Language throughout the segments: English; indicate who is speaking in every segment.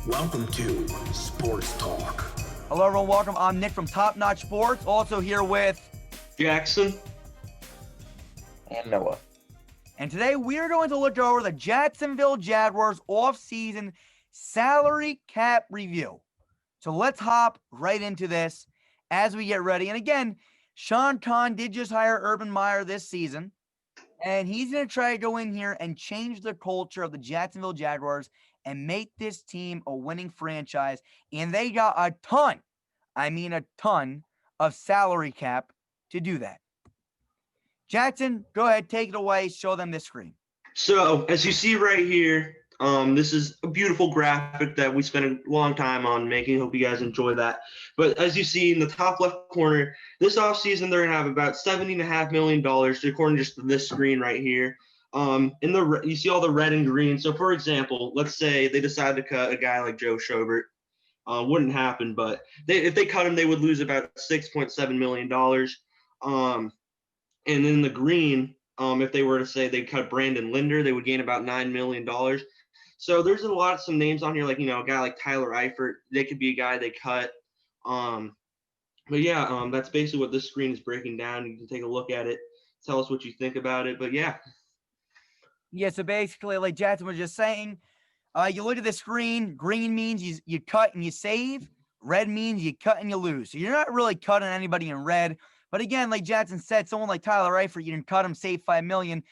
Speaker 1: Welcome to Sports Talk.
Speaker 2: Hello, everyone. Welcome. I'm Nick from Top Notch Sports. Also here with
Speaker 3: Jackson
Speaker 4: and Noah.
Speaker 2: And today we are going to look over the Jacksonville Jaguars off-season salary cap review. So let's hop right into this as we get ready. And again, Sean Kahn did just hire Urban Meyer this season, and he's going to try to go in here and change the culture of the Jacksonville Jaguars and make this team a winning franchise. And they got a ton of salary cap to do that. Jackson, go ahead, take it away, show them this screen.
Speaker 3: So, as you see right here, this is a beautiful graphic that we spent a long time on making. Hope you guys enjoy that. But as you see in the top left corner, this offseason they're going to have about $70.5 million, according just to this screen right here. You see all the red and green. So, for example, let's say they decide to cut a guy like Joe Schobert. Wouldn't happen, but if they cut him, they would lose about $6.7 million. And in the green, if they were to say they cut Brandon Linder, they would gain about $9 million. So there's some names on here, like, a guy like Tyler Eifert. They could be a guy they cut. But yeah, that's basically what this screen is breaking down. You can take a look at it, tell us what you think about it. But yeah.
Speaker 2: Yeah, so basically, like Jackson was just saying, you look at the screen, green means you cut and you save. Red means you cut and you lose. So you're not really cutting anybody in red. But again, like Jackson said, someone like Tyler Eifert, you can cut him, save $5 million,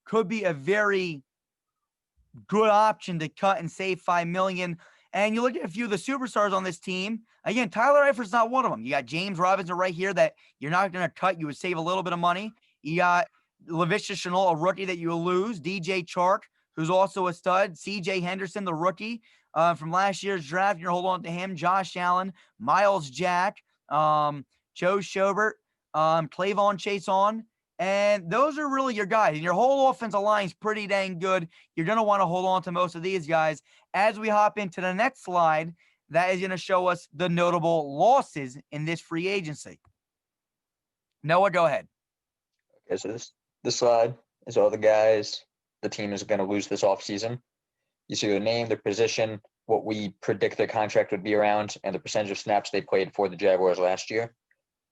Speaker 2: could be a very good option to cut and save $5 million. And you look at a few of the superstars on this team. Again, Tyler Eifert's not one of them. You got James Robinson right here that you're not going to cut. You would save a little bit of money. You got Laviska Shenault, a rookie that you will lose. DJ Chark, who's also a stud. CJ Henderson, the rookie from last year's draft. You're holding on to him. Josh Allen, Miles Jack, Joe Schobert, Clavon Chason, and those are really your guys. And your whole offensive line is pretty dang good. You're going to want to hold on to most of these guys. As we hop into the next slide, that is going to show us the notable losses in this free agency. Noah, go ahead.
Speaker 4: Okay, so this slide is all the guys the team is going to lose this offseason. You see their name, their position, what we predict their contract would be around, and the percentage of snaps they played for the Jaguars last year.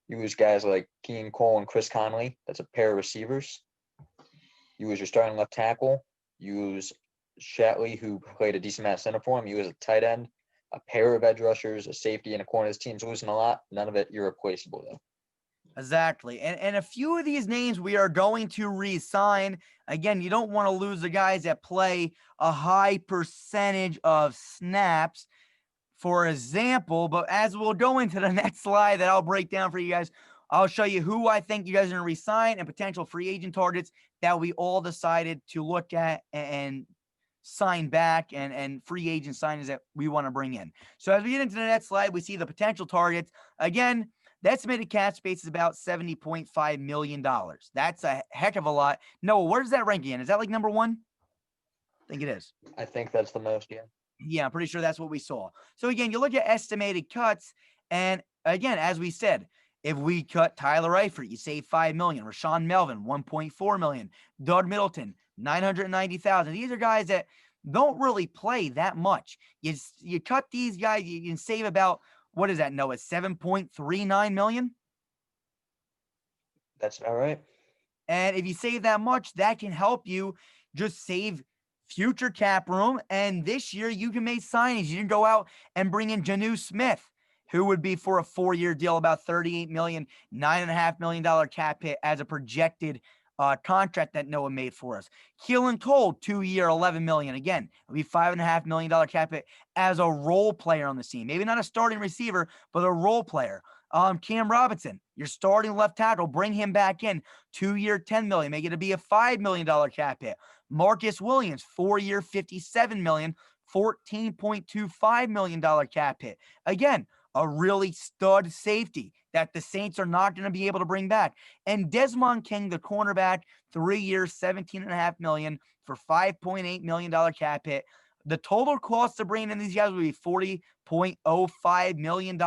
Speaker 4: You lose guys like Keelan Cole and Chris Conley. That's a pair of receivers. You lose your starting left tackle. You lose Shatley, who played a decent amount of center for him. You lose a tight end, a pair of edge rushers, a safety, and a corner. This team's losing a lot. None of it irreplaceable, though.
Speaker 2: Exactly. And a few of these names we are going to re-sign. Again, you don't want to lose the guys that play a high percentage of snaps, for example. But as we'll go into the next slide that I'll break down for you guys, I'll show you who I think you guys are going to re-sign and potential free agent targets that we all decided to look at and sign back and free agent signings that we want to bring in. So as we get into the next slide, we see the potential targets. Again, the estimated cap space is about $70.5 million. That's a heck of a lot. Noah, where does that rank in? Is that like number one? I think it is.
Speaker 4: I think that's the most, yeah.
Speaker 2: Yeah, I'm pretty sure that's what we saw. So again, you look at estimated cuts, and again, as we said, if we cut Tyler Eifert, you save $5 million. Rashawn Melvin, $1.4 million. Doug Middleton, $990,000. These are guys that don't really play that much. You cut these guys, you can save about, what is that, Noah, $7.39 million?
Speaker 4: That's all right.
Speaker 2: And if you save that much, that can help you just save future cap room. And this year you can make signings. You can go out and bring in Jonnu Smith, who would be for a 4-year deal, about $38 million, $9.5 million cap hit as a projected contract that Noah made for us. Keelan Cole, 2-year, $11 million. Again, it'll be $5.5 million cap hit as a role player on the team. Maybe not a starting receiver, but a role player. Cam Robinson, your starting left tackle, bring him back in, 2-year, $10 million, make it to be a $5 million cap hit. Marcus Williams, 4-year, $57 million, $14.25 million cap hit. Again, a really stud safety that the Saints are not going to be able to bring back. And Desmond King, the cornerback, 3 years, $17.5 million for $5.8 million cap hit. The total cost to bring in these guys would be $40.05 million.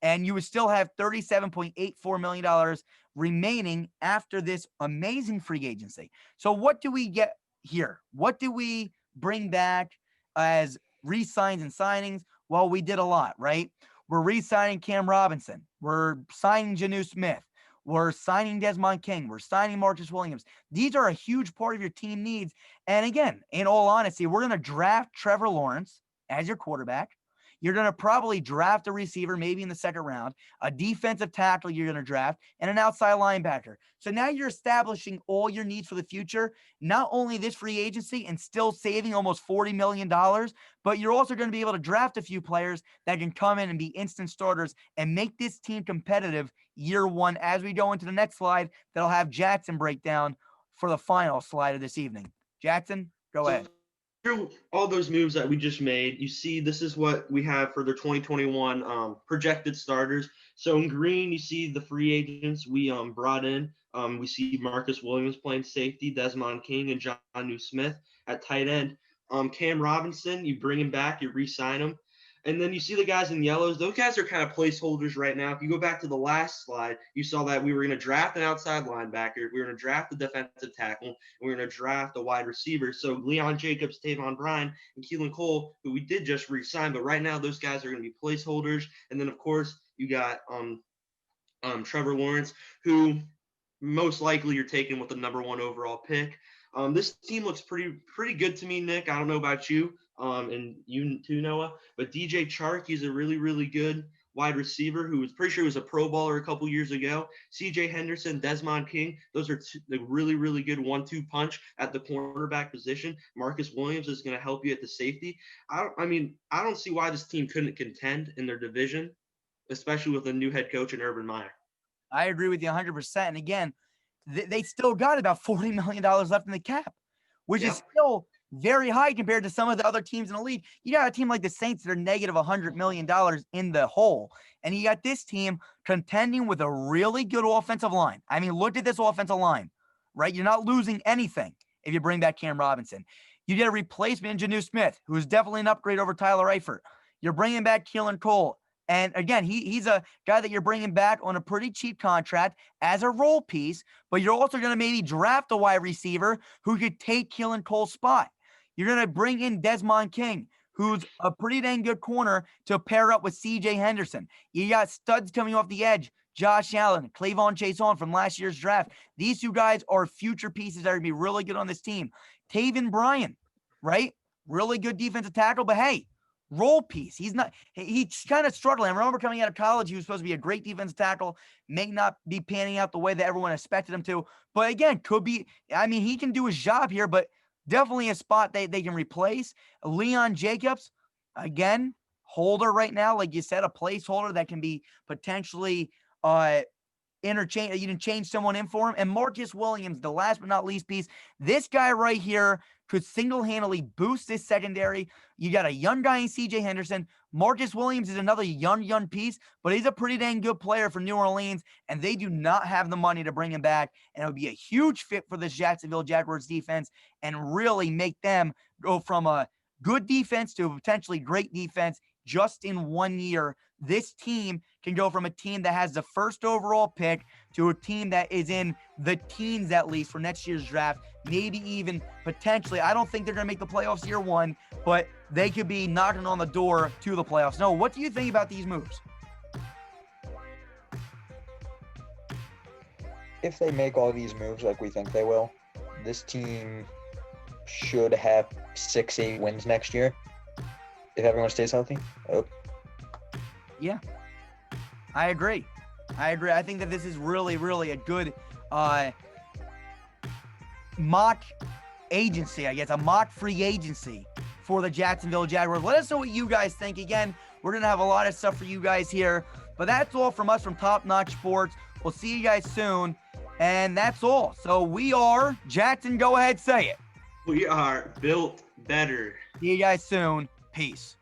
Speaker 2: And you would still have $37.84 million remaining after this amazing free agency. So what do we get here? What do we bring back as re-signs and signings, well, we did a lot, right? We're re-signing Cam Robinson. We're signing Janu Smith. We're signing Desmond King. We're signing Marcus Williams. These are a huge part of your team needs. And again, in all honesty, we're going to draft Trevor Lawrence as your quarterback. You're going to probably draft a receiver, maybe in the second round, a defensive tackle you're going to draft, and an outside linebacker. So now you're establishing all your needs for the future, not only this free agency and still saving almost $40 million, but you're also going to be able to draft a few players that can come in and be instant starters and make this team competitive year one. As we go into the next slide, that'll have Jackson break down for the final slide of this evening. Jackson, go ahead.
Speaker 3: Through all those moves that we just made, you see this is what we have for their 2021 projected starters. So in green, you see the free agents we brought in. We see Marcus Williams playing safety, Desmond King and Jonnu Smith at tight end. Cam Robinson, you bring him back, you re-sign him. And then you see the guys in yellows. Those guys are kind of placeholders right now. If you go back to the last slide, you saw that we were going to draft an outside linebacker. We were going to draft a defensive tackle. And we were going to draft a wide receiver. So Leon Jacobs, Tavon Bryan, and Keelan Cole, who we did just re-sign. But right now, those guys are going to be placeholders. And then, of course, you got Trevor Lawrence, who most likely you're taking with the number 1 overall pick. This team looks pretty good to me, Nick. I don't know about you. And you too, Noah. But DJ Chark, he's a really, really good wide receiver who was pretty sure was a Pro Bowler a couple years ago. CJ Henderson, Desmond King, those are the really, really good 1-2 punch at the cornerback position. Marcus Williams is going to help you at the safety. I don't see why this team couldn't contend in their division, especially with a new head coach in Urban Meyer.
Speaker 2: I agree with you 100%. And again, they still got about $40 million left in the cap, which is still very high compared to some of the other teams in the league. You got a team like the Saints that are negative $100 million in the hole. And you got this team contending with a really good offensive line. I mean, look at this offensive line, right? You're not losing anything if you bring back Cam Robinson. You get a replacement in Janu Smith, who is definitely an upgrade over Tyler Eifert. You're bringing back Keelan Cole. And again, he's a guy that you're bringing back on a pretty cheap contract as a role piece, but you're also going to maybe draft a wide receiver who could take Keelan Cole's spot. You're going to bring in Desmond King, who's a pretty dang good corner to pair up with CJ Henderson. You got studs coming off the edge, Josh Allen, Clavon Chason from last year's draft. These two guys are future pieces that are going to be really good on this team. Taven Bryan, right? Really good defensive tackle, but hey, role piece. He's kind of struggling. I remember coming out of college, he was supposed to be a great defensive tackle, may not be panning out the way that everyone expected him to, but again, could be, he can do his job here, but definitely a spot they can replace. Leon Jacobs, again, holder right now, like you said, a placeholder that can be potentially interchange. You can change someone in for him. And Marcus Williams, the last but not least piece. This guy right here could single-handedly boost this secondary. You got a young guy in CJ Henderson. Marcus Williams is another young piece, but he's a pretty dang good player for New Orleans, and they do not have the money to bring him back. And it would be a huge fit for this Jacksonville Jaguars defense and really make them go from a good defense to a potentially great defense just in 1 year. This team can go from a team that has the first overall pick to a team that is in the teens, at least, for next year's draft. Maybe even potentially, I don't think they're going to make the playoffs year one, but they could be knocking on the door to the playoffs. No, what do you think about these moves?
Speaker 4: If they make all these moves like we think they will, this team should have 6-8 wins next year if everyone stays healthy.
Speaker 2: Yeah, I agree. I think that this is really, really a good mock agency, I guess, a mock free agency for the Jacksonville Jaguars. Let us know what you guys think. Again, we're going to have a lot of stuff for you guys here, but that's all from us from Top Notch Sports. We'll see you guys soon, and that's all. So we are, Jackson, go ahead, say it.
Speaker 3: We are built better.
Speaker 2: See you guys soon. Peace.